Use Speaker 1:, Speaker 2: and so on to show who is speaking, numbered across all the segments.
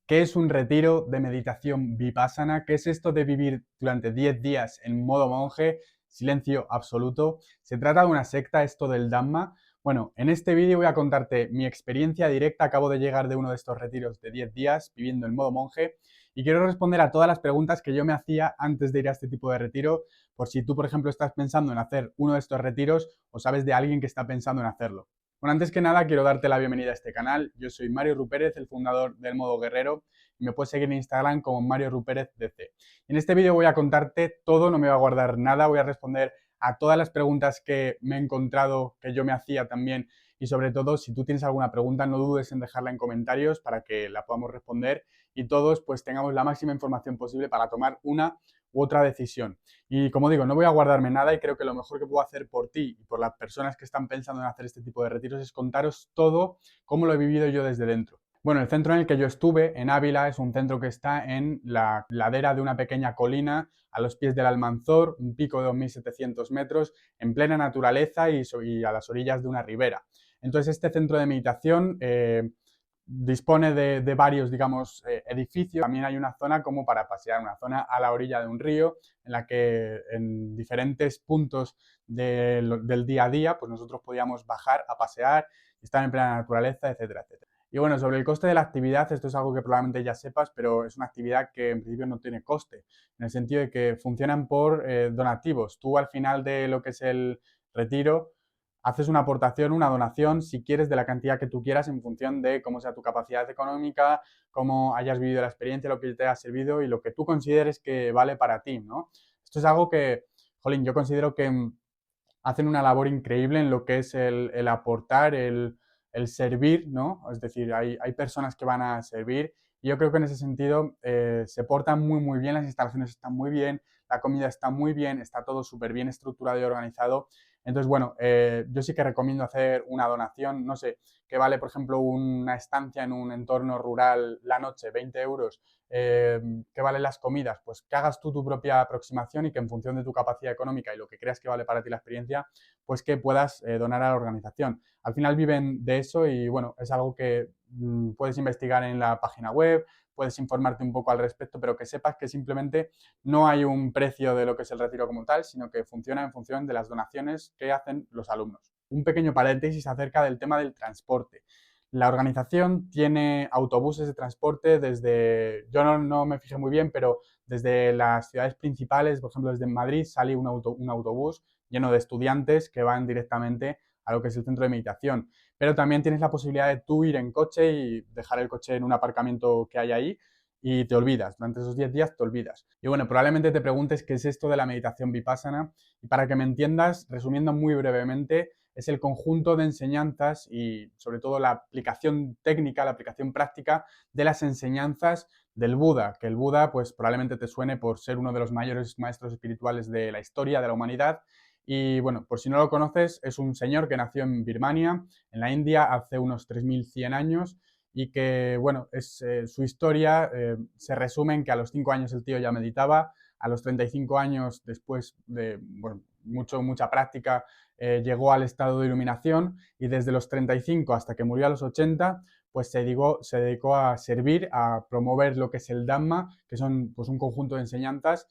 Speaker 1: ¿Qué es un retiro de meditación vipassana? ¿Qué es esto de vivir durante 10 días en modo monje, silencio absoluto? ¿Se trata de una secta esto del Dhamma? Bueno, en este vídeo voy a contarte mi experiencia directa. Acabo de llegar de uno de estos retiros de 10 días viviendo en modo monje y quiero responder a todas las preguntas que yo me hacía antes de ir a este tipo de retiro, por si tú, por ejemplo, estás pensando en hacer uno de estos retiros o sabes de alguien que está pensando en hacerlo. Bueno, antes que nada quiero darte la bienvenida a este canal. Yo soy Mario Rupérez, el fundador del Modo Guerrero, y me puedes seguir en Instagram como Mario Rupérez DC. En este vídeo voy a contarte todo, no me voy a guardar nada, voy a responder a todas las preguntas que me he encontrado, que yo me hacía también, y sobre todo, si tú tienes alguna pregunta, no dudes en dejarla en comentarios para que la podamos responder y todos pues tengamos la máxima información posible para tomar una u otra decisión. Y como digo, no voy a guardarme nada y creo que lo mejor que puedo hacer por ti y por las personas que están pensando en hacer este tipo de retiros es contaros todo cómo lo he vivido yo desde dentro. Bueno, el centro en el que yo estuve, en Ávila, es un centro que está en la ladera de una pequeña colina a los pies del Almanzor, un pico de 2.700 metros, en plena naturaleza y a las orillas de una ribera. Entonces, este centro de meditación dispone de varios, digamos, edificios. También hay una zona como para pasear, una zona a la orilla de un río, en la que en diferentes puntos del día a día, pues nosotros podíamos bajar a pasear, estar en plena naturaleza, etcétera, etcétera. Y bueno, sobre el coste de la actividad, esto es algo que probablemente ya sepas, pero es una actividad que en principio no tiene coste, en el sentido de que funcionan por donativos. Tú al final de lo que es el retiro, haces una aportación, una donación, si quieres, de la cantidad que tú quieras en función de cómo sea tu capacidad económica, cómo hayas vivido la experiencia, lo que te ha servido y lo que tú consideres que vale para ti, ¿no? Esto es algo que, jolín, yo considero que hacen una labor increíble en lo que es el aportar, el servir, ¿no? Es decir, hay personas que van a servir y yo creo que en ese sentido se portan muy, muy bien, las instalaciones están muy bien, la comida está muy bien, está todo súper bien estructurado y organizado. Entonces, bueno, yo sí que recomiendo hacer una donación, no sé, que vale, por ejemplo, una estancia en un entorno rural la noche, 20 euros, ¿qué valen las comidas? Pues que hagas tú tu propia aproximación y que en función de tu capacidad económica y lo que creas que vale para ti la experiencia, pues que puedas donar a la organización. Al final viven de eso y bueno, es algo que puedes investigar en la página web, puedes informarte un poco al respecto, pero que sepas que simplemente no hay un precio de lo que es el retiro como tal, sino que funciona en función de las donaciones que hacen los alumnos. Un pequeño paréntesis acerca del tema del transporte. La organización tiene autobuses de transporte desde, yo no me fijé muy bien, pero desde las ciudades principales, por ejemplo desde Madrid, sale un autobús lleno de estudiantes que van directamente a lo que es el centro de meditación. Pero también tienes la posibilidad de tú ir en coche y dejar el coche en un aparcamiento que hay ahí y te olvidas. Durante esos 10 días te olvidas. Y bueno, probablemente te preguntes qué es esto de la meditación vipassana. Y para que me entiendas, resumiendo muy brevemente, es el conjunto de enseñanzas y sobre todo la aplicación técnica, la aplicación práctica de las enseñanzas del Buda, que el Buda pues probablemente te suene por ser uno de los mayores maestros espirituales de la historia de la humanidad. Y bueno, por si no lo conoces, es un señor que nació en Birmania, en la India, hace unos 3100 años y que, bueno, su historia se resume en que a los 5 años el tío ya meditaba, a los 35 años, después de bueno, mucha práctica, llegó al estado de iluminación y desde los 35 hasta que murió a los 80, pues se dedicó a servir, a promover lo que es el Dhamma, que son pues un conjunto de enseñanzas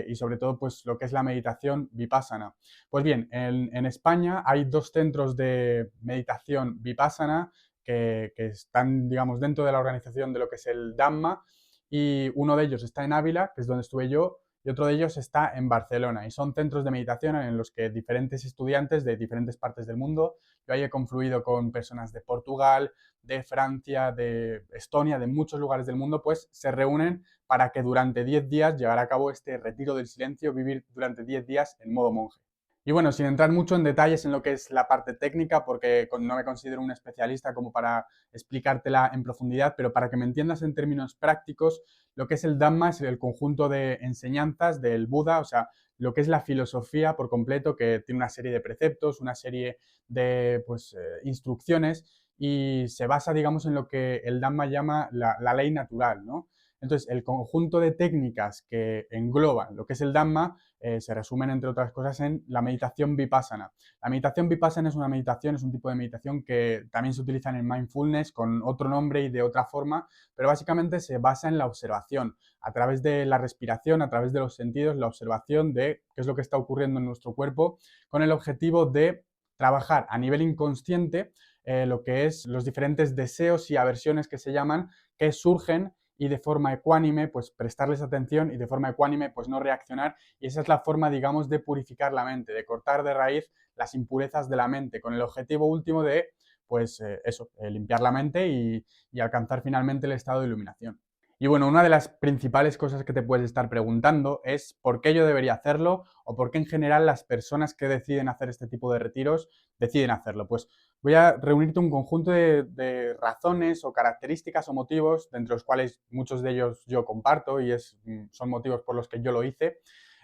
Speaker 1: y sobre todo pues lo que es la meditación vipassana. Pues bien, en España hay dos centros de meditación vipassana que están, digamos, dentro de la organización de lo que es el Dhamma y uno de ellos está en Ávila, que es donde estuve yo, y otro de ellos está en Barcelona y son centros de meditación en los que diferentes estudiantes de diferentes partes del mundo, yo ahí he confluido con personas de Portugal, de Francia, de Estonia, de muchos lugares del mundo, pues se reúnen para que durante 10 días llevar a cabo este retiro del silencio, vivir durante 10 días en modo monje. Y bueno, sin entrar mucho en detalles en lo que es la parte técnica, porque no me considero un especialista como para explicártela en profundidad, pero para que me entiendas en términos prácticos, lo que es el Dhamma es el conjunto de enseñanzas del Buda, o sea, lo que es la filosofía por completo, que tiene una serie de preceptos, una serie de pues, instrucciones y se basa, digamos, en lo que el Dhamma llama la ley natural, ¿no? Entonces, el conjunto de técnicas que engloban lo que es el Dhamma se resumen, entre otras cosas, en la meditación Vipassana. La meditación Vipassana es una meditación, es un tipo de meditación que también se utiliza en el mindfulness con otro nombre y de otra forma, pero básicamente se basa en la observación, a través de la respiración, a través de los sentidos, la observación de qué es lo que está ocurriendo en nuestro cuerpo, con el objetivo de trabajar a nivel inconsciente lo que es los diferentes deseos y aversiones que se llaman, que surgen y de forma ecuánime, pues prestarles atención y de forma ecuánime, pues no reaccionar. Y esa es la forma, digamos, de purificar la mente, de cortar de raíz las impurezas de la mente, con el objetivo último de, pues limpiar la mente y alcanzar finalmente el estado de iluminación. Y bueno, una de las principales cosas que te puedes estar preguntando es por qué yo debería hacerlo o por qué en general las personas que deciden hacer este tipo de retiros deciden hacerlo. Pues voy a reunirte un conjunto de razones o características o motivos, de entre los cuales muchos de ellos yo comparto y son motivos por los que yo lo hice,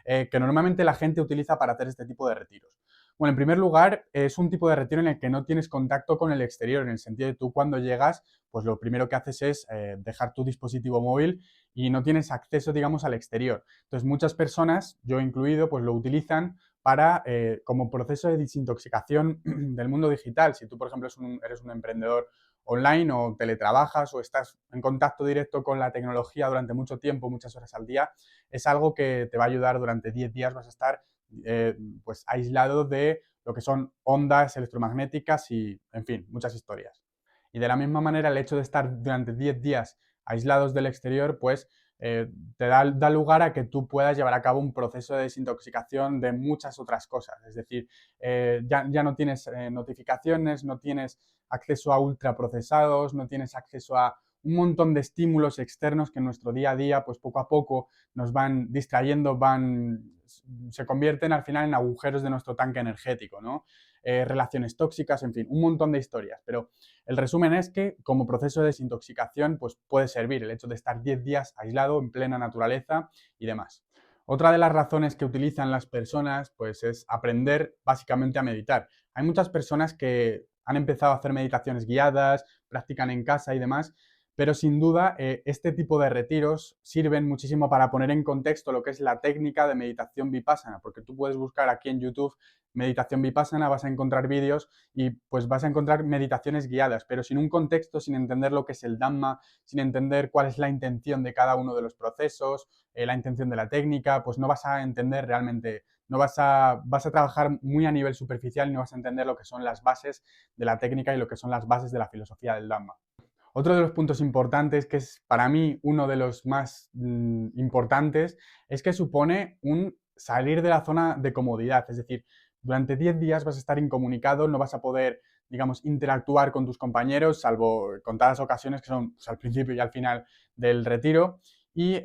Speaker 1: que normalmente la gente utiliza para hacer este tipo de retiros. Bueno, en primer lugar, es un tipo de retiro en el que no tienes contacto con el exterior, en el sentido de tú cuando llegas, pues lo primero que haces es dejar tu dispositivo móvil y no tienes acceso, digamos, al exterior. Entonces, muchas personas, yo incluido, pues lo utilizan para, como proceso de desintoxicación del mundo digital. Si tú, por ejemplo, eres un emprendedor online o teletrabajas o estás en contacto directo con la tecnología durante mucho tiempo, muchas horas al día, es algo que te va a ayudar durante 10 días, vas a estar eh, pues aislado de lo que son ondas electromagnéticas y, en fin, muchas historias. Y de la misma manera, el hecho de estar durante 10 días aislados del exterior, pues te da lugar a que tú puedas llevar a cabo un proceso de desintoxicación de muchas otras cosas. Es decir, ya no tienes notificaciones, no tienes acceso a ultraprocesados, no tienes acceso a un montón de estímulos externos que en nuestro día a día, pues poco a poco nos van distrayendo, se convierten al final en agujeros de nuestro tanque energético, ¿no? Relaciones tóxicas, en fin, un montón de historias. Pero el resumen es que como proceso de desintoxicación, pues puede servir el hecho de estar 10 días aislado en plena naturaleza y demás. Otra de las razones que utilizan las personas, pues es aprender básicamente a meditar. Hay muchas personas que han empezado a hacer meditaciones guiadas, practican en casa y demás, pero sin duda este tipo de retiros sirven muchísimo para poner en contexto lo que es la técnica de meditación vipassana, porque tú puedes buscar aquí en YouTube meditación vipassana, vas a encontrar vídeos y pues vas a encontrar meditaciones guiadas, pero sin un contexto, sin entender lo que es el Dhamma, sin entender cuál es la intención de cada uno de los procesos, la intención de la técnica, pues no vas a entender realmente, no vas a trabajar muy a nivel superficial y no vas a entender lo que son las bases de la técnica y lo que son las bases de la filosofía del Dhamma. Otro de los puntos importantes, que es para mí uno de los más importantes, es que supone un salir de la zona de comodidad. Es decir, durante 10 días vas a estar incomunicado, no vas a poder, digamos, interactuar con tus compañeros, salvo contadas ocasiones que son pues, al principio y al final del retiro. Y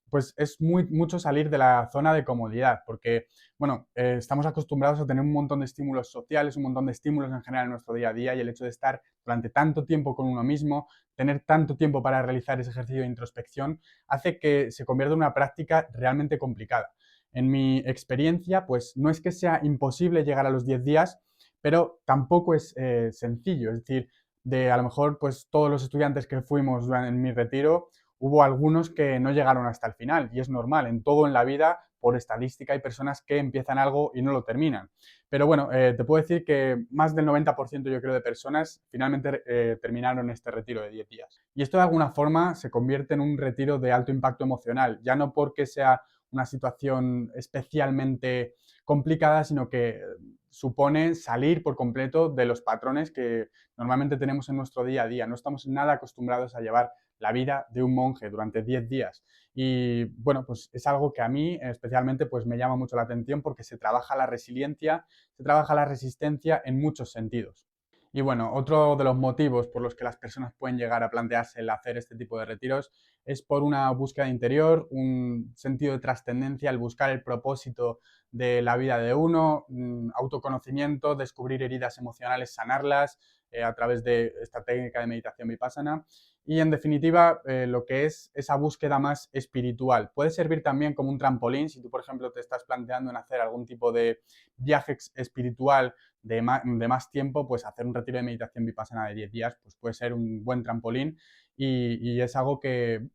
Speaker 1: pues es mucho salir de la zona de comodidad, porque, bueno, estamos acostumbrados a tener un montón de estímulos sociales, un montón de estímulos en general en nuestro día a día, y el hecho de estar durante tanto tiempo con uno mismo, tener tanto tiempo para realizar ese ejercicio de introspección, hace que se convierta en una práctica realmente complicada. En mi experiencia, pues no es que sea imposible llegar a los 10 días, pero tampoco es sencillo. Es decir, de a lo mejor pues todos los estudiantes que fuimos en mi retiro, hubo algunos que no llegaron hasta el final, y es normal, en todo en la vida, por estadística, hay personas que empiezan algo y no lo terminan. Pero bueno, te puedo decir que más del 90% yo creo de personas finalmente terminaron este retiro de 10 días. Y esto de alguna forma se convierte en un retiro de alto impacto emocional, ya no porque sea una situación especialmente complicada, sino que supone salir por completo de los patrones que normalmente tenemos en nuestro día a día. No estamos nada acostumbrados a llevar la vida de un monje durante 10 días. Y bueno, pues es algo que a mí especialmente pues me llama mucho la atención porque se trabaja la resiliencia, se trabaja la resistencia en muchos sentidos. Y bueno, otro de los motivos por los que las personas pueden llegar a plantearse el hacer este tipo de retiros es por una búsqueda interior, un sentido de trascendencia, el buscar el propósito de la vida de uno, autoconocimiento, descubrir heridas emocionales, sanarlas a través de esta técnica de meditación vipassana y en definitiva lo que es esa búsqueda más espiritual. Puede servir también como un trampolín si tú, por ejemplo, te estás planteando en hacer algún tipo de viaje espiritual de más tiempo, pues hacer un retiro de meditación vipassana de 10 días pues puede ser un buen trampolín y es algo que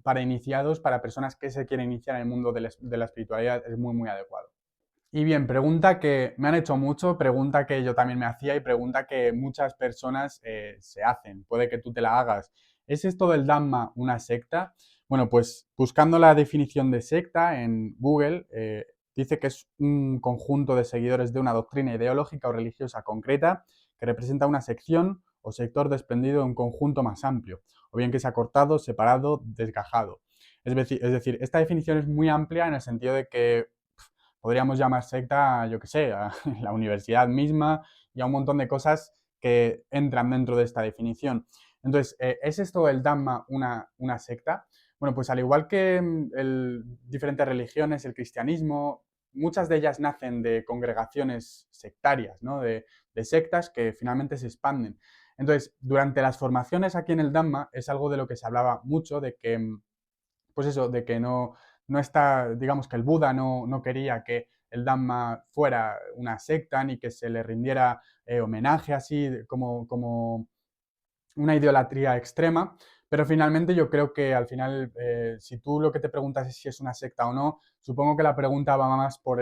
Speaker 1: para iniciados, para personas que se quieren iniciar en el mundo de la espiritualidad, es muy, muy adecuado. Y bien, pregunta que me han hecho mucho, pregunta que yo también me hacía y pregunta que muchas personas se hacen. Puede que tú te la hagas. ¿Es esto del Dhamma una secta? Bueno, pues buscando la definición de secta en Google, dice que es un conjunto de seguidores de una doctrina ideológica o religiosa concreta que representa una sección o sector desprendido de un conjunto más amplio, o bien que sea cortado, separado, desgajado. Es decir, esta definición es muy amplia en el sentido de que podríamos llamar secta, yo qué sé, a la universidad misma y a un montón de cosas que entran dentro de esta definición. Entonces, ¿es esto el Dhamma una secta? Bueno, pues al igual que diferentes religiones, el cristianismo, muchas de ellas nacen de congregaciones sectarias, ¿no? De sectas que finalmente se expanden. Entonces, durante las formaciones aquí en el Dhamma es algo de lo que se hablaba mucho, de que pues eso, de que no está, digamos que el Buda no quería que el Dhamma fuera una secta ni que se le rindiera homenaje así como una idolatría extrema, pero finalmente yo creo que al final, si tú lo que te preguntas es si es una secta o no, supongo que la pregunta va más por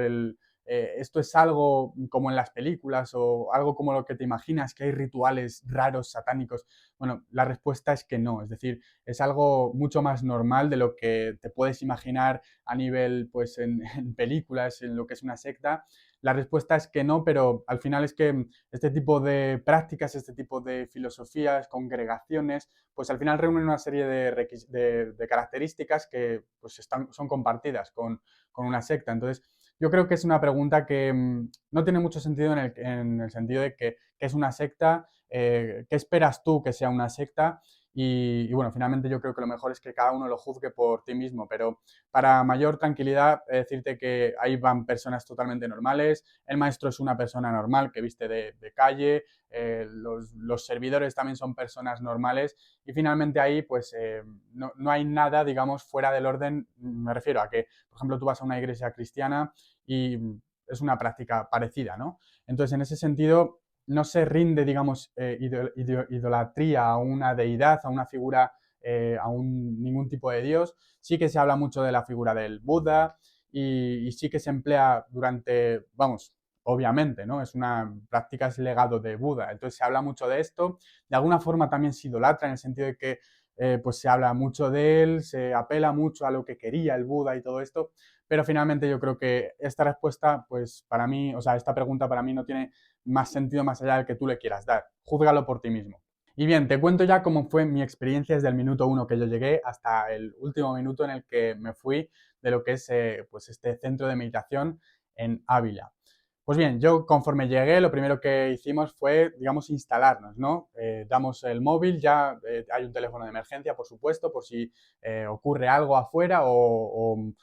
Speaker 1: esto es algo como en las películas o algo como lo que te imaginas, que hay rituales raros, satánicos. Bueno, la respuesta es que no, es decir, es algo mucho más normal de lo que te puedes imaginar a nivel, pues, en películas, en lo que es una secta. La respuesta es que no, pero al final es que este tipo de prácticas, este tipo de filosofías, congregaciones, pues al final reúnen una serie de características que pues son compartidas con una secta. Entonces, yo creo que es una pregunta que no tiene mucho sentido en el sentido de que es una secta, qué esperas tú que sea una secta y bueno, finalmente yo creo que lo mejor es que cada uno lo juzgue por ti mismo, pero para mayor tranquilidad, decirte que ahí van personas totalmente normales, el maestro es una persona normal que viste de calle, los servidores también son personas normales y finalmente ahí pues no hay nada, digamos, fuera del orden, me refiero a que, por ejemplo, tú vas a una iglesia cristiana y es una práctica parecida, ¿no? Entonces, en ese sentido, no se rinde, digamos, idolatría a una deidad, a una figura, ningún tipo de dios. Sí que se habla mucho de la figura del Buda y sí que se emplea durante, vamos, obviamente, ¿no? Es una práctica, es legado de Buda. Entonces se habla mucho de esto. De alguna forma también se idolatra en el sentido de que pues se habla mucho de él, se apela mucho a lo que quería el Buda y todo esto, pero finalmente yo creo que esta respuesta, pues para mí, o sea, esta pregunta para mí no tiene más sentido más allá del que tú le quieras dar. Júzgalo por ti mismo. Y bien, te cuento ya cómo fue mi experiencia desde el minuto uno que yo llegué hasta el último minuto en el que me fui de lo que es pues este centro de meditación en Ávila. Pues bien, yo conforme llegué, lo primero que hicimos fue, digamos, instalarnos, ¿no? Damos el móvil, ya hay un teléfono de emergencia, por supuesto, por si ocurre algo afuera o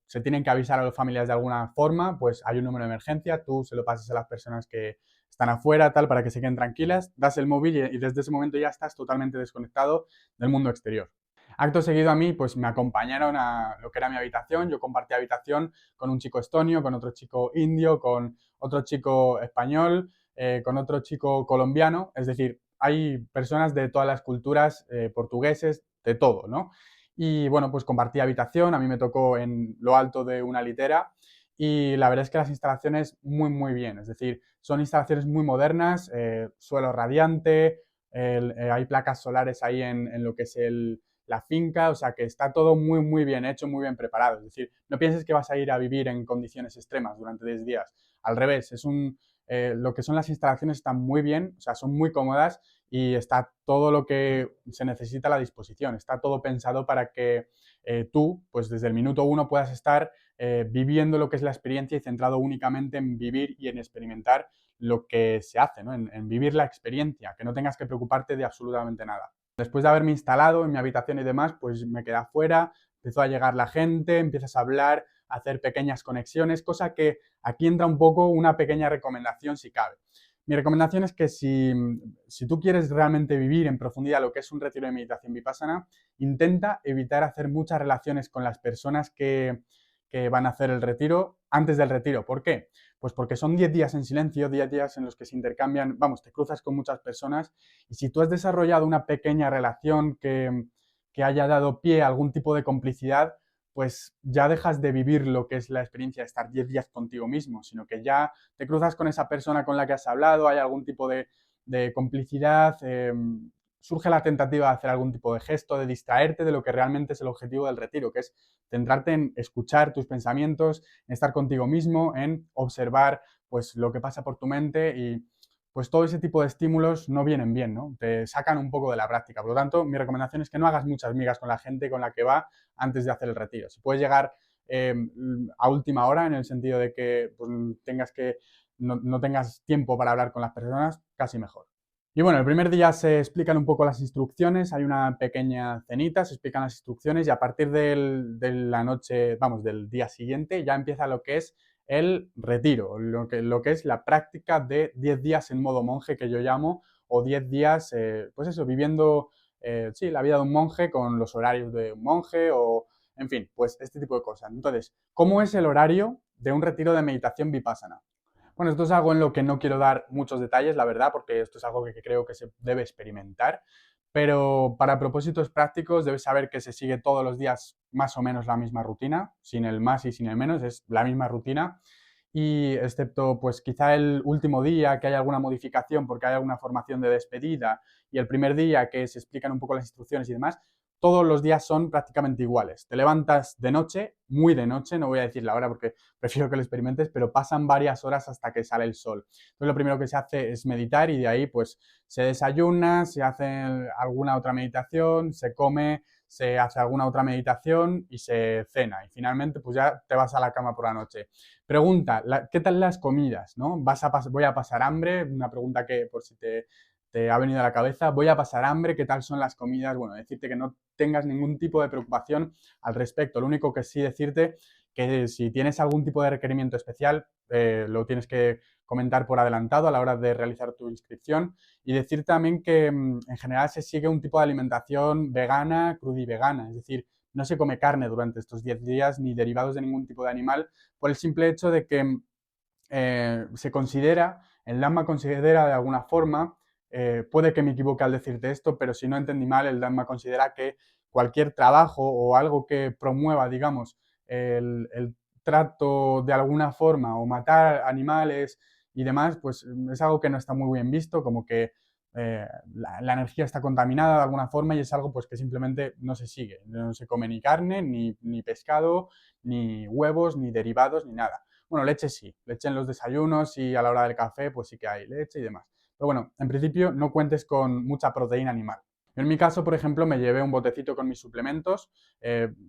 Speaker 1: se tienen que avisar a los familiares de alguna forma, pues hay un número de emergencia, tú se lo pasas a las personas que están afuera, tal, para que se queden tranquilas, das el móvil y desde ese momento ya estás totalmente desconectado del mundo exterior. Acto seguido a mí, pues me acompañaron a lo que era mi habitación, yo compartí habitación con un chico estonio, con otro chico indio, con otro chico español, con otro chico colombiano, es decir, hay personas de todas las culturas, portugueses, de todo, ¿no? Y bueno, pues compartí habitación, a mí me tocó en lo alto de una litera y la verdad es que las instalaciones muy, muy bien, es decir, son instalaciones muy modernas, suelo radiante, hay placas solares ahí en lo que es la finca, o sea que está todo muy, muy bien hecho, muy bien preparado. Es decir, no pienses que vas a ir a vivir en condiciones extremas durante 10 días. Al revés, lo que son las instalaciones están muy bien, o sea, son muy cómodas y está todo lo que se necesita a la disposición. Está todo pensado para que tú, pues desde el minuto uno, puedas estar viviendo lo que es la experiencia y centrado únicamente en vivir y en experimentar lo que se hace, ¿no? En vivir la experiencia, que no tengas que preocuparte de absolutamente nada. Después de haberme instalado en mi habitación y demás, pues me quedé afuera, empezó a llegar la gente, empiezas a hablar, a hacer pequeñas conexiones, cosa que aquí entra un poco una pequeña recomendación si cabe. Mi recomendación es que si tú quieres realmente vivir en profundidad lo que es un retiro de meditación vipassana, intenta evitar hacer muchas relaciones con las personas que van a hacer el retiro antes del retiro. ¿Por qué? Pues porque son 10 días en silencio, 10 días en los que se intercambian, vamos, te cruzas con muchas personas y si tú has desarrollado una pequeña relación que haya dado pie a algún tipo de complicidad, pues ya dejas de vivir lo que es la experiencia de estar 10 días contigo mismo, sino que ya te cruzas con esa persona con la que has hablado, hay algún tipo de complicidad, surge la tentativa de hacer algún tipo de gesto, de distraerte de lo que realmente es el objetivo del retiro, que es centrarte en escuchar tus pensamientos, en estar contigo mismo, en observar pues lo que pasa por tu mente y pues todo ese tipo de estímulos no vienen bien, ¿no? Te sacan un poco de la práctica. Por lo tanto, mi recomendación es que no hagas muchas migas con la gente con la que va antes de hacer el retiro. Si puedes llegar eh, a última hora, en el sentido de que pues, no tengas tiempo para hablar con las personas, casi mejor. Y bueno, el primer día se explican un poco las instrucciones, hay una pequeña cenita, se explican las instrucciones y a partir de la noche, vamos, del día siguiente ya empieza lo que es el retiro, lo que es la práctica de 10 días en modo monje que yo llamo, o 10 días, pues eso, viviendo, sí, la vida de un monje con los horarios de un monje o, en fin, pues este tipo de cosas. Entonces, ¿cómo es el horario de un retiro de meditación vipassana? Bueno, esto es algo en lo que no quiero dar muchos detalles, la verdad, porque esto es algo que creo que se debe experimentar, pero para propósitos prácticos debes saber que se sigue todos los días más o menos la misma rutina, sin el más y sin el menos, es la misma rutina, y excepto pues quizá el último día que hay alguna modificación porque hay alguna formación de despedida y el primer día que se explican un poco las instrucciones y demás, todos los días son prácticamente iguales. Te levantas de noche, muy de noche, no voy a decir la hora porque prefiero que lo experimentes, pero pasan varias horas hasta que sale el sol. Entonces lo primero que se hace es meditar y de ahí pues se desayuna, se hace alguna otra meditación, se come, se hace alguna otra meditación y se cena. Y finalmente pues ya te vas a la cama por la noche. Pregunta, ¿qué tal las comidas? ¿No? ¿Voy a pasar hambre? Una pregunta que por si te ha venido a la cabeza. ¿Voy a pasar hambre? ¿Qué tal son las comidas? Bueno, decirte que no tengas ningún tipo de preocupación al respecto. Lo único que sí decirte que si tienes algún tipo de requerimiento especial, lo tienes que comentar por adelantado a la hora de realizar tu inscripción y decir también que en general se sigue un tipo de alimentación vegana, crudivegana, es decir, no se come carne durante estos 10 días ni derivados de ningún tipo de animal por el simple hecho de que se considera, el Dhamma considera de alguna forma, puede que me equivoque al decirte esto, pero si no entendí mal, el Dhamma considera que cualquier trabajo o algo que promueva, digamos, el trato de alguna forma o matar animales y demás, pues es algo que no está muy bien visto, como que la energía está contaminada de alguna forma y es algo pues que simplemente no se sigue. No se come ni carne, ni pescado, ni huevos, ni derivados, ni nada. Bueno, leche sí, leche en los desayunos y a la hora del café pues sí que hay leche y demás. Pero bueno, en principio no cuentes con mucha proteína animal. En mi caso, por ejemplo, me llevé un botecito con mis suplementos,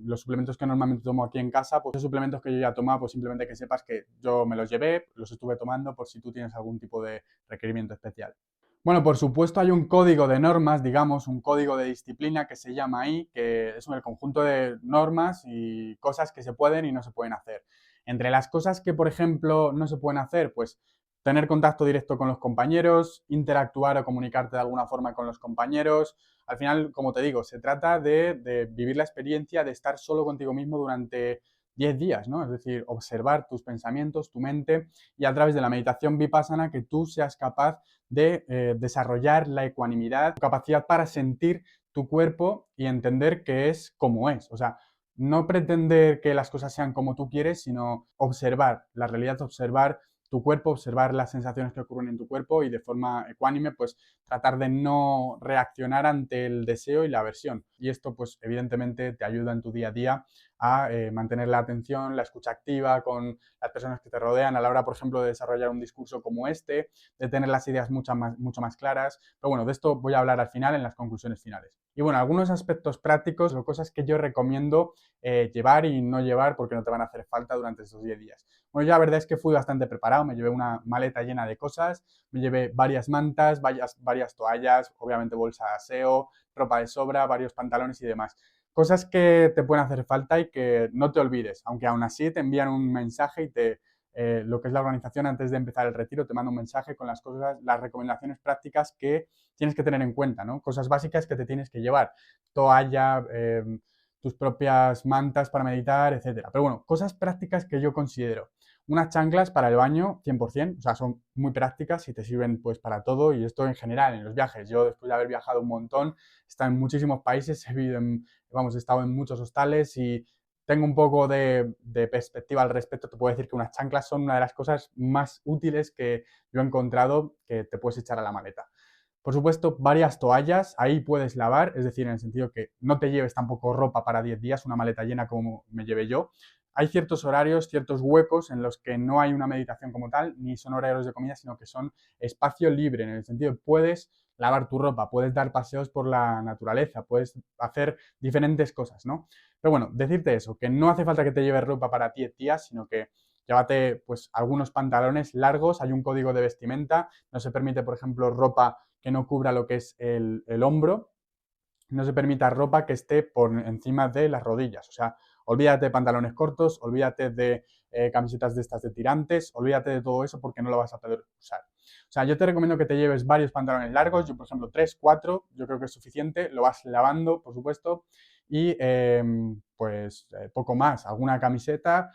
Speaker 1: los suplementos que normalmente tomo aquí en casa, pues esos suplementos que yo ya tomaba, pues simplemente que sepas que yo me los llevé, los estuve tomando por si tú tienes algún tipo de requerimiento especial. Bueno, por supuesto hay un código de normas, digamos, un código de disciplina que se llama ahí, que es el conjunto de normas y cosas que se pueden y no se pueden hacer. Entre las cosas que, por ejemplo, no se pueden hacer, pues tener contacto directo con los compañeros, interactuar o comunicarte de alguna forma con los compañeros. Al final, como te digo, se trata de vivir la experiencia de estar solo contigo mismo durante 10 días, ¿no? Es decir, observar tus pensamientos, tu mente y a través de la meditación vipassana que tú seas capaz de desarrollar la ecuanimidad, tu capacidad para sentir tu cuerpo y entender que es como es. O sea, no pretender que las cosas sean como tú quieres, sino observar la realidad, observar tu cuerpo, observar las sensaciones que ocurren en tu cuerpo y de forma ecuánime, pues tratar de no reaccionar ante el deseo y la aversión. Y esto, pues evidentemente te ayuda en tu día a día a mantener la atención, la escucha activa con las personas que te rodean a la hora, por ejemplo, de desarrollar un discurso como este, de tener las ideas mucho más claras. Pero bueno, de esto voy a hablar al final en las conclusiones finales. Y bueno, algunos aspectos prácticos o cosas que yo recomiendo llevar y no llevar porque no te van a hacer falta durante esos 10 días. Bueno, yo la verdad es que fui bastante preparado, me llevé una maleta llena de cosas, me llevé varias mantas, varias toallas, obviamente bolsa de aseo, ropa de sobra, varios pantalones y demás. Cosas que te pueden hacer falta y que no te olvides, aunque aún así te envían un mensaje y lo que es la organización antes de empezar el retiro te manda un mensaje con las cosas, las recomendaciones prácticas que tienes que tener en cuenta, ¿no? Cosas básicas que te tienes que llevar, toalla, tus propias mantas para meditar, etcétera. Pero bueno, cosas prácticas que yo considero. Unas chanclas para el baño 100%, o sea, son muy prácticas y te sirven pues para todo y esto en general en los viajes. Yo después de haber viajado un montón, he estado en muchísimos países, he vivido he estado en muchos hostales y tengo un poco de perspectiva al respecto. Te puedo decir que unas chanclas son una de las cosas más útiles que yo he encontrado que te puedes echar a la maleta. Por supuesto, varias toallas, ahí puedes lavar, es decir, en el sentido que no te lleves tampoco ropa para 10 días, una maleta llena como me llevé yo. Hay ciertos horarios, ciertos huecos en los que no hay una meditación como tal, ni son horarios de comida, sino que son espacio libre, en el sentido que puedes lavar tu ropa, puedes dar paseos por la naturaleza, puedes hacer diferentes cosas, ¿no? Pero bueno, decirte eso, que no hace falta que te lleves ropa para 10 días, sino que llévate pues algunos pantalones largos, hay un código de vestimenta, no se permite, por ejemplo, ropa que no cubra lo que es el hombro, no se permita ropa que esté por encima de las rodillas. O sea, olvídate de pantalones cortos, olvídate de camisetas de estas de tirantes, olvídate de todo eso porque no lo vas a poder usar. O sea, yo te recomiendo que te lleves varios pantalones largos, yo por ejemplo 3, 4, yo creo que es suficiente, lo vas lavando, por supuesto, y poco más, alguna camiseta,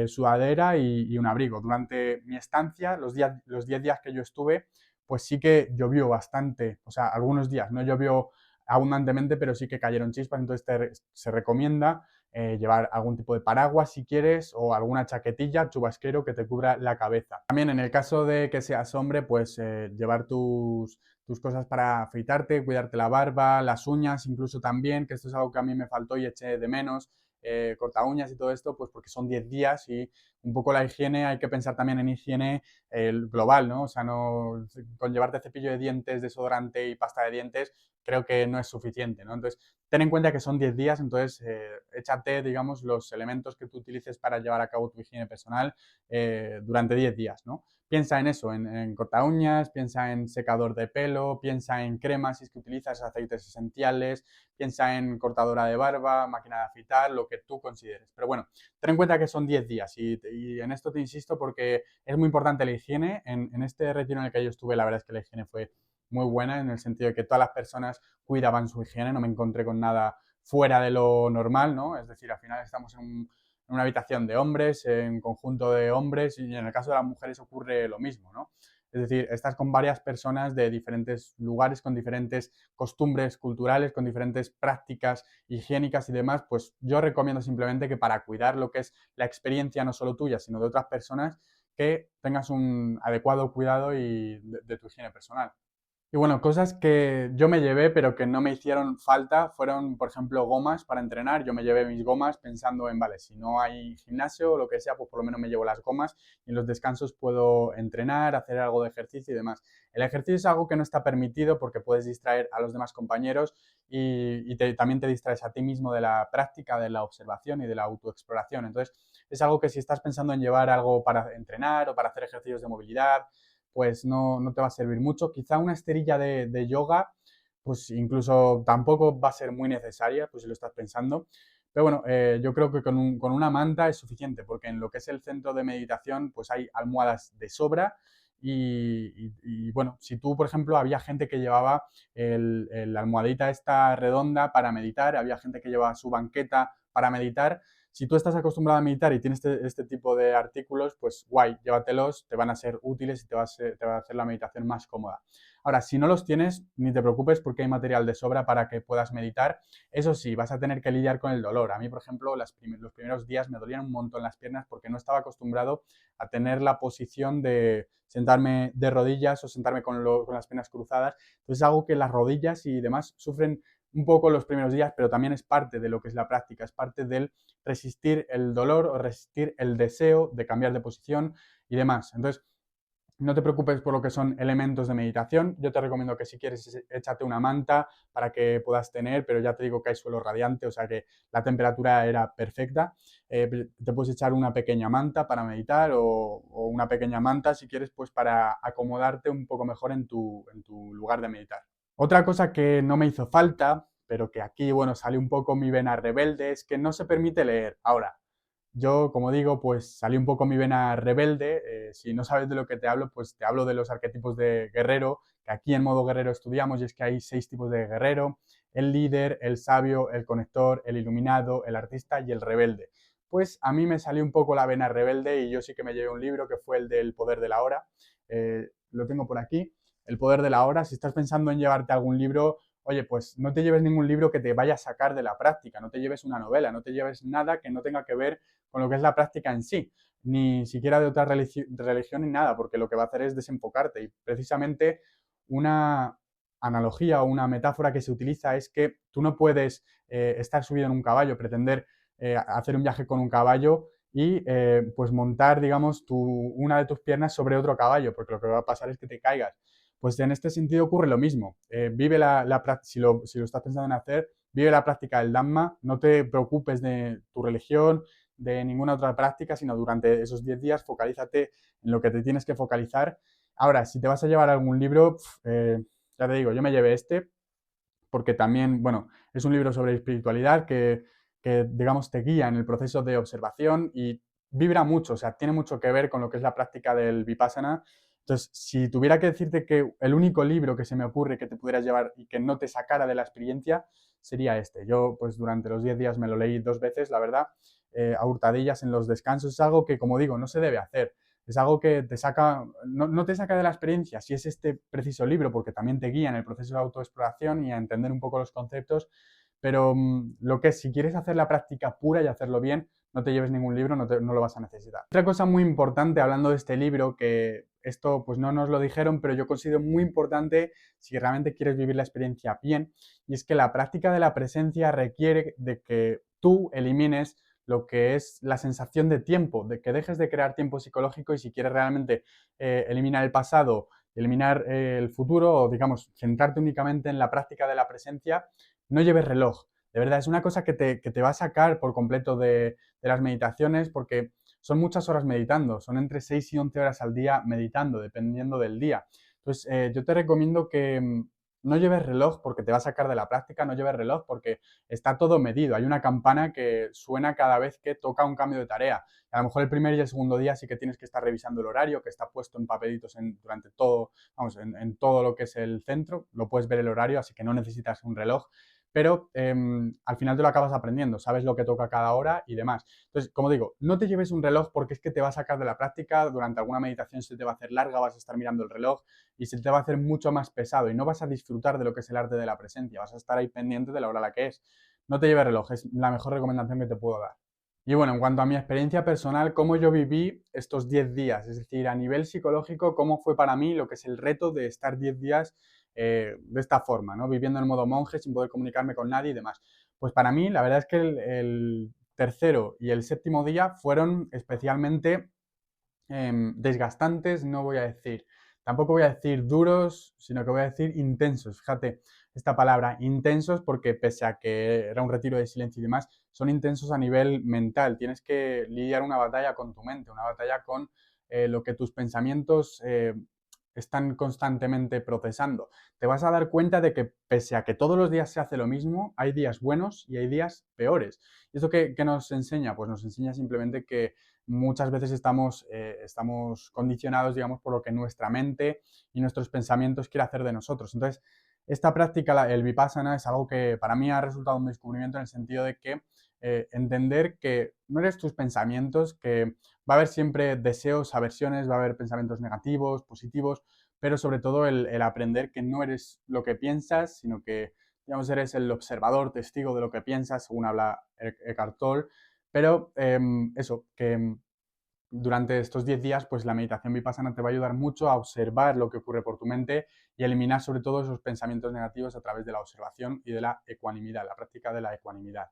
Speaker 1: sudadera y un abrigo. Durante mi estancia, los 10 días que yo estuve, pues sí que llovió bastante, o sea, algunos días no llovió abundantemente, pero sí que cayeron chispas, entonces se recomienda llevar algún tipo de paraguas si quieres o alguna chaquetilla, chubasquero que te cubra la cabeza. También en el caso de que seas hombre, pues llevar tus cosas para afeitarte, cuidarte la barba, las uñas incluso también, que esto es algo que a mí me faltó y eché de menos, corta uñas y todo esto, pues porque son 10 días y un poco la higiene, hay que pensar también en higiene global, ¿no? O sea, no con llevarte cepillo de dientes, desodorante y pasta de dientes, creo que no es suficiente, ¿no? Entonces, ten en cuenta que son 10 días, entonces échate, digamos, los elementos que tú utilices para llevar a cabo tu higiene personal durante 10 días, ¿no? Piensa en eso, en corta uñas, piensa en secador de pelo, piensa en cremas si es que utilizas aceites esenciales, piensa en cortadora de barba, máquina de afeitar, lo que tú consideres. Pero bueno, ten en cuenta que son 10 días y en esto te insisto porque es muy importante la higiene. En este retiro en el que yo estuve, la verdad es que la higiene fue muy buena en el sentido de que todas las personas cuidaban su higiene, no me encontré con nada fuera de lo normal, ¿no? Es decir, al final estamos en una habitación de hombres, en un conjunto de hombres y en el caso de las mujeres ocurre lo mismo, ¿no? Es decir, estás con varias personas de diferentes lugares, con diferentes costumbres culturales, con diferentes prácticas higiénicas y demás, pues yo recomiendo simplemente que para cuidar lo que es la experiencia no solo tuya, sino de otras personas, que tengas un adecuado cuidado de tu higiene personal. Y bueno, cosas que yo me llevé pero que no me hicieron falta fueron, por ejemplo, gomas para entrenar. Yo me llevé mis gomas pensando en, vale, si no hay gimnasio o lo que sea, pues por lo menos me llevo las gomas y en los descansos puedo entrenar, hacer algo de ejercicio y demás. El ejercicio es algo que no está permitido porque puedes distraer a los demás compañeros también te distraes a ti mismo de la práctica, de la observación y de la autoexploración. Entonces, es algo que si estás pensando en llevar algo para entrenar o para hacer ejercicios de movilidad, pues no te va a servir mucho. Quizá una esterilla de yoga, pues incluso tampoco va a ser muy necesaria, pues si lo estás pensando. Pero bueno, yo creo que con una manta es suficiente, porque en lo que es el centro de meditación, pues hay almohadas de sobra. Bueno, si tú, por ejemplo, había gente que llevaba la almohadita esta redonda para meditar, había gente que llevaba su banqueta para meditar, si tú estás acostumbrado a meditar y tienes este tipo de artículos, pues guay, llévatelos, te van a ser útiles y te va a hacer la meditación más cómoda. Ahora, si no los tienes, ni te preocupes porque hay material de sobra para que puedas meditar. Eso sí, vas a tener que lidiar con el dolor. A mí, por ejemplo, los primeros días me dolían un montón las piernas porque no estaba acostumbrado a tener la posición de sentarme de rodillas o sentarme con las piernas cruzadas. Entonces es algo que las rodillas y demás sufren un poco los primeros días, pero también es parte de lo que es la práctica, es parte del resistir el dolor o resistir el deseo de cambiar de posición y demás. Entonces, no te preocupes por lo que son elementos de meditación. Yo te recomiendo que si quieres échate una manta para que puedas tener, pero ya te digo que hay suelo radiante, o sea que la temperatura era perfecta. Te puedes echar una pequeña manta para meditar o una pequeña manta si quieres pues para acomodarte un poco mejor en tu lugar de meditar. Otra cosa que no me hizo falta, pero que aquí, bueno, sale un poco mi vena rebelde, es que no se permite leer. Ahora, yo, como digo, pues salí un poco mi vena rebelde. Si no sabes de lo que te hablo, pues te hablo de los arquetipos de guerrero, que aquí en modo guerrero estudiamos, y es que hay 6 tipos de guerrero: el líder, el sabio, el conector, el iluminado, el artista y el rebelde. pues a mí me salió un poco la vena rebelde y yo sí que me llevé un libro que fue el del Poder de la Hora. Lo tengo por aquí, El Poder de la Hora. Si estás pensando en llevarte algún libro, oye, pues no te lleves ningún libro que te vaya a sacar de la práctica, no te lleves una novela, no te lleves nada que no tenga que ver con lo que es la práctica en sí, ni siquiera de otra religión ni nada, porque lo que va a hacer es desenfocarte. Y precisamente una analogía o una metáfora que se utiliza es que tú no puedes estar subido en un caballo, pretender hacer un viaje con un caballo y pues montar, digamos, una de tus piernas sobre otro caballo, porque lo que va a pasar es que te caigas. Pues en este sentido ocurre lo mismo. Vive si lo estás pensando en hacer, vive la práctica del Dhamma, no te preocupes de tu religión, de ninguna otra práctica, sino durante esos 10 días focalízate en lo que te tienes que focalizar. Ahora, si te vas a llevar algún libro, ya te digo, yo me llevé este, porque también, bueno, es un libro sobre espiritualidad que, digamos, te guía en el proceso de observación y vibra mucho, o sea, tiene mucho que ver con lo que es la práctica del Vipassana. Entonces, si tuviera que decirte que el único libro que se me ocurre que te pudieras llevar y que no te sacara de la experiencia sería este. Yo, pues durante los 10 días me lo leí 2 veces, la verdad, a hurtadillas en los descansos. Es algo que, como digo, no se debe hacer. Es algo que te saca, no te saca de la experiencia, si es este preciso libro, porque también te guía en el proceso de autoexploración y a entender un poco los conceptos, pero lo que es, si quieres hacer la práctica pura y hacerlo bien, no te lleves ningún libro, no lo vas a necesitar. Otra cosa muy importante, hablando de este libro, que esto pues no nos lo dijeron, pero yo considero muy importante si realmente quieres vivir la experiencia bien, y es que la práctica de la presencia requiere de que tú elimines lo que es la sensación de tiempo, de que dejes de crear tiempo psicológico y si quieres realmente eliminar el pasado, eliminar el futuro o digamos centrarte únicamente en la práctica de la presencia, no lleves reloj. De verdad, es una cosa que te va a sacar por completo de las meditaciones porque son muchas horas meditando, son entre 6 y 11 horas al día meditando, dependiendo del día. Entonces, yo te recomiendo que no lleves reloj porque te va a sacar de la práctica, no lleves reloj porque está todo medido. Hay una campana que suena cada vez que toca un cambio de tarea. A lo mejor el primer y el segundo día sí que tienes que estar revisando el horario, que está puesto en papelitos durante todo, vamos, en todo lo que es el centro. Lo puedes ver el horario, así que no necesitas un reloj. Pero al final te lo acabas aprendiendo, sabes lo que toca cada hora y demás. Entonces, como digo, no te lleves un reloj porque es que te va a sacar de la práctica, durante alguna meditación se te va a hacer larga, vas a estar mirando el reloj y se te va a hacer mucho más pesado y no vas a disfrutar de lo que es el arte de la presencia, vas a estar ahí pendiente de la hora a la que es. No te lleves reloj, es la mejor recomendación que te puedo dar. Y bueno, en cuanto a mi experiencia personal, cómo yo viví estos 10 días, es decir, a nivel psicológico, cómo fue para mí lo que es el reto de estar 10 días de esta forma, ¿no? Viviendo en modo monje, sin poder comunicarme con nadie y demás. Pues para mí, la verdad es que el tercero y el séptimo día fueron especialmente desgastantes, no voy a decir, tampoco voy a decir duros, sino que voy a decir intensos. Fíjate esta palabra, intensos, porque pese a que era un retiro de silencio y demás, son intensos a nivel mental. Tienes que lidiar una batalla con tu mente, una batalla con lo que tus pensamientos están constantemente procesando. Te vas a dar cuenta de que pese a que todos los días se hace lo mismo, hay días buenos y hay días peores. ¿Y esto qué nos enseña? Pues nos enseña simplemente que muchas veces estamos condicionados, digamos, por lo que nuestra mente y nuestros pensamientos quiere hacer de nosotros. Entonces, esta práctica, el Vipassana, es algo que para mí ha resultado un descubrimiento en el sentido de que entender que no eres tus pensamientos, que va a haber siempre deseos, aversiones, va a haber pensamientos negativos, positivos, pero sobre todo el aprender que no eres lo que piensas, sino que, digamos, eres el observador, testigo de lo que piensas, según habla Eckhart Tolle. Pero eso, que durante estos 10 días, pues la meditación vipassana te va a ayudar mucho a observar lo que ocurre por tu mente y eliminar sobre todo esos pensamientos negativos a través de la observación y de la ecuanimidad, la práctica de la ecuanimidad.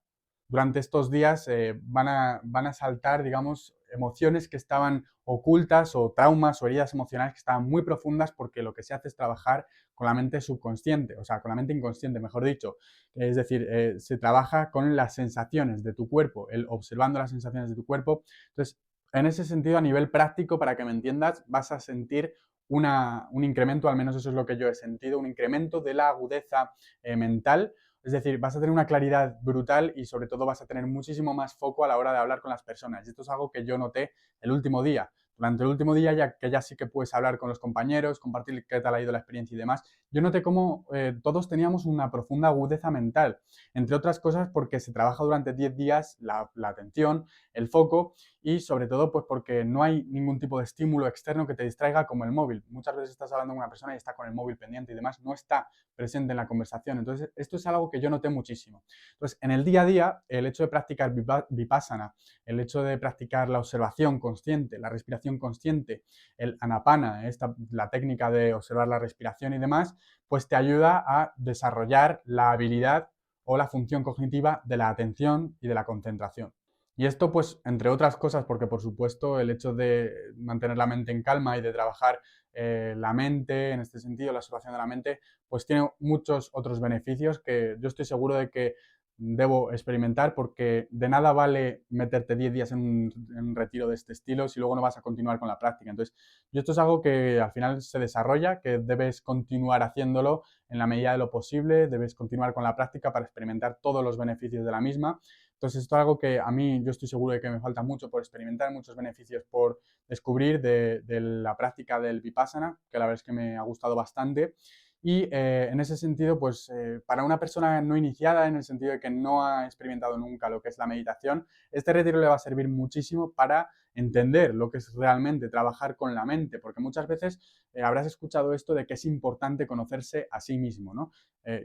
Speaker 1: Durante estos días van a saltar, digamos, emociones que estaban ocultas o traumas o heridas emocionales que estaban muy profundas porque lo que se hace es trabajar con la mente subconsciente, o sea, con la mente inconsciente, mejor dicho. Es decir, se trabaja con las sensaciones de tu cuerpo, observando las sensaciones de tu cuerpo. Entonces, en ese sentido, a nivel práctico, para que me entiendas, vas a sentir un incremento, al menos eso es lo que yo he sentido, un incremento de la agudeza mental. Es decir, vas a tener una claridad brutal y sobre todo vas a tener muchísimo más foco a la hora de hablar con las personas. Y esto es algo que yo noté el último día. durante el último día, ya que ya sí que puedes hablar con los compañeros, compartir qué tal ha ido la experiencia y demás, yo noté cómo todos teníamos una profunda agudeza mental, entre otras cosas porque se trabaja durante 10 días la atención, el foco y sobre todo pues porque no hay ningún tipo de estímulo externo que te distraiga como el móvil. Muchas veces estás hablando con una persona y está con el móvil pendiente y demás, no está presente en la conversación. Entonces, esto es algo que yo noté muchísimo. Entonces, en el día a día, el hecho de practicar vipassana, el hecho de practicar la observación consciente, la respiración consciente, el anapana, la técnica de observar la respiración y demás, pues te ayuda a desarrollar la habilidad o la función cognitiva de la atención y de la concentración. Y esto, pues, entre otras cosas, porque por supuesto el hecho de mantener la mente en calma y de trabajar la mente, en este sentido, la observación de la mente, pues tiene muchos otros beneficios que yo estoy seguro de que debo experimentar porque de nada vale meterte 10 días en un retiro de este estilo si luego no vas a continuar con la práctica. Entonces, yo esto es algo que al final se desarrolla, que debes continuar haciéndolo en la medida de lo posible, debes continuar con la práctica para experimentar todos los beneficios de la misma. Entonces, esto es algo que a mí yo estoy seguro de que me falta mucho por experimentar, muchos beneficios por descubrir de la práctica del Vipassana, que la verdad es que me ha gustado bastante. Y en ese sentido, pues para una persona no iniciada, en el sentido de que no ha experimentado nunca lo que es la meditación, este retiro le va a servir muchísimo para entender lo que es realmente trabajar con la mente, porque muchas veces habrás escuchado esto de que es importante conocerse a sí mismo, ¿no?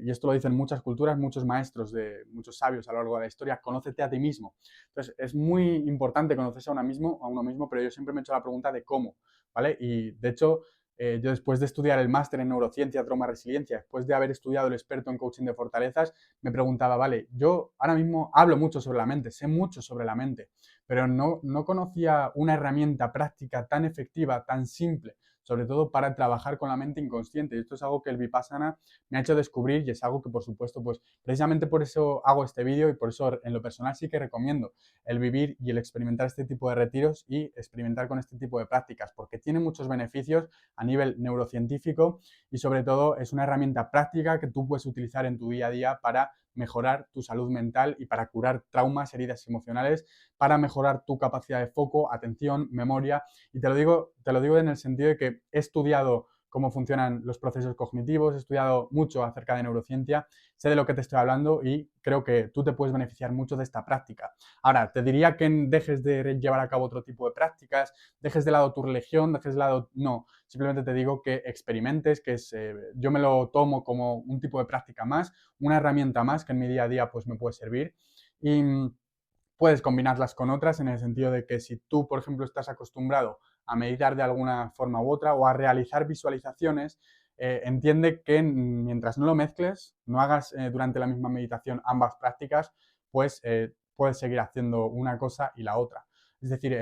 Speaker 1: Y esto lo dicen muchas culturas, muchos maestros, muchos sabios a lo largo de la historia, conócete a ti mismo. Entonces, es muy importante conocerse a uno mismo, pero yo siempre me he hecho la pregunta de cómo, ¿vale? Y de hecho, yo después de estudiar el máster en neurociencia, trauma, resiliencia, después de haber estudiado el experto en coaching de fortalezas, me preguntaba, vale, yo ahora mismo hablo mucho sobre la mente, sé mucho sobre la mente, pero no conocía una herramienta práctica tan efectiva, tan simple, sobre todo para trabajar con la mente inconsciente. Y esto es algo que el Vipassana me ha hecho descubrir y es algo que, por supuesto, pues precisamente por eso hago este vídeo y por eso en lo personal sí que recomiendo el vivir y el experimentar este tipo de retiros y experimentar con este tipo de prácticas, porque tiene muchos beneficios a nivel neurocientífico y sobre todo es una herramienta práctica que tú puedes utilizar en tu día a día para mejorar tu salud mental y para curar traumas, heridas emocionales, para mejorar tu capacidad de foco, atención, memoria. Y te lo digo en el sentido de que he estudiado cómo funcionan los procesos cognitivos, he estudiado mucho acerca de neurociencia, sé de lo que te estoy hablando y creo que tú te puedes beneficiar mucho de esta práctica. Ahora, te diría que dejes de llevar a cabo otro tipo de prácticas, dejes de lado tu religión, dejes de lado... No, simplemente te digo que experimentes, yo me lo tomo como un tipo de práctica más, una herramienta más que en mi día a día pues me puede servir y puedes combinarlas con otras en el sentido de que si tú, por ejemplo, estás acostumbrado a meditar de alguna forma u otra o a realizar visualizaciones, entiende que mientras no lo mezcles, no hagas durante la misma meditación ambas prácticas, pues puedes seguir haciendo una cosa y la otra. Es decir,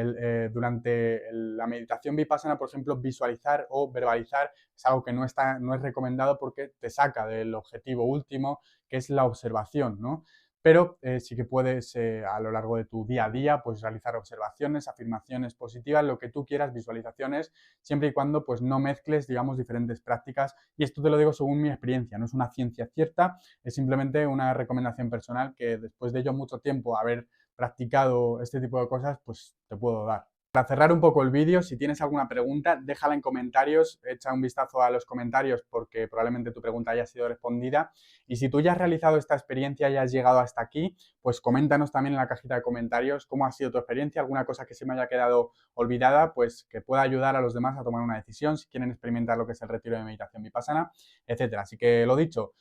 Speaker 1: durante la meditación vipassana, por ejemplo, visualizar o verbalizar es algo que no es recomendado porque te saca del objetivo último, que es la observación, ¿no? Pero sí que puedes a lo largo de tu día a día pues realizar observaciones, afirmaciones positivas, lo que tú quieras, visualizaciones, siempre y cuando pues no mezcles, digamos, diferentes prácticas. Y esto te lo digo según mi experiencia, no es una ciencia cierta, es simplemente una recomendación personal que después de yo mucho tiempo haber practicado este tipo de cosas, pues te puedo dar. Para cerrar un poco el vídeo, si tienes alguna pregunta, déjala en comentarios, echa un vistazo a los comentarios porque probablemente tu pregunta haya sido respondida. Y si tú ya has realizado esta experiencia y has llegado hasta aquí, pues coméntanos también en la cajita de comentarios cómo ha sido tu experiencia, alguna cosa que se me haya quedado olvidada, pues que pueda ayudar a los demás a tomar una decisión, si quieren experimentar lo que es el retiro de meditación vipassana, etcétera. Así que lo dicho,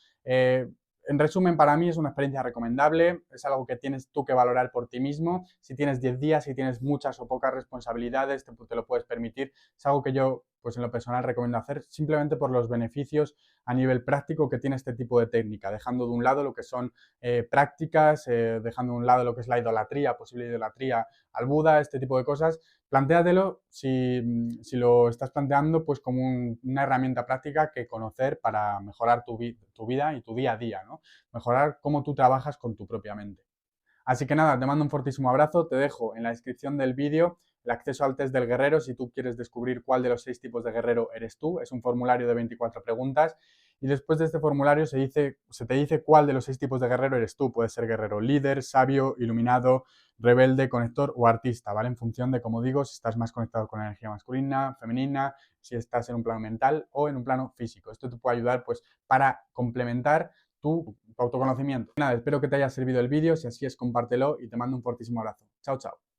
Speaker 1: en resumen, para mí es una experiencia recomendable, es algo que tienes tú que valorar por ti mismo. Si tienes 10 días, si tienes muchas o pocas responsabilidades, te lo puedes permitir. Es algo que yo, pues en lo personal, recomiendo hacer simplemente por los beneficios a nivel práctico que tiene este tipo de técnica, dejando de un lado lo que son prácticas, dejando de un lado lo que es la idolatría, posible idolatría al Buda, este tipo de cosas. Plantéatelo si lo estás planteando pues como una herramienta práctica que conocer para mejorar tu vida y tu día a día, ¿no? Mejorar cómo tú trabajas con tu propia mente. Así que nada, te mando un fortísimo abrazo, te dejo en la descripción del vídeo el acceso al test del guerrero si tú quieres descubrir cuál de los 6 tipos de guerrero eres tú. Es un formulario de 24 preguntas y después de este formulario se te dice cuál de los 6 tipos de guerrero eres tú. Puedes ser guerrero líder, sabio, iluminado, rebelde, conector o artista, ¿vale? En función de, como digo, si estás más conectado con la energía masculina, femenina, si estás en un plano mental o en un plano físico. Esto te puede ayudar pues para complementar tu autoconocimiento. Nada, espero que te haya servido el vídeo. Si así es, compártelo y te mando un fortísimo abrazo. Chao, chao.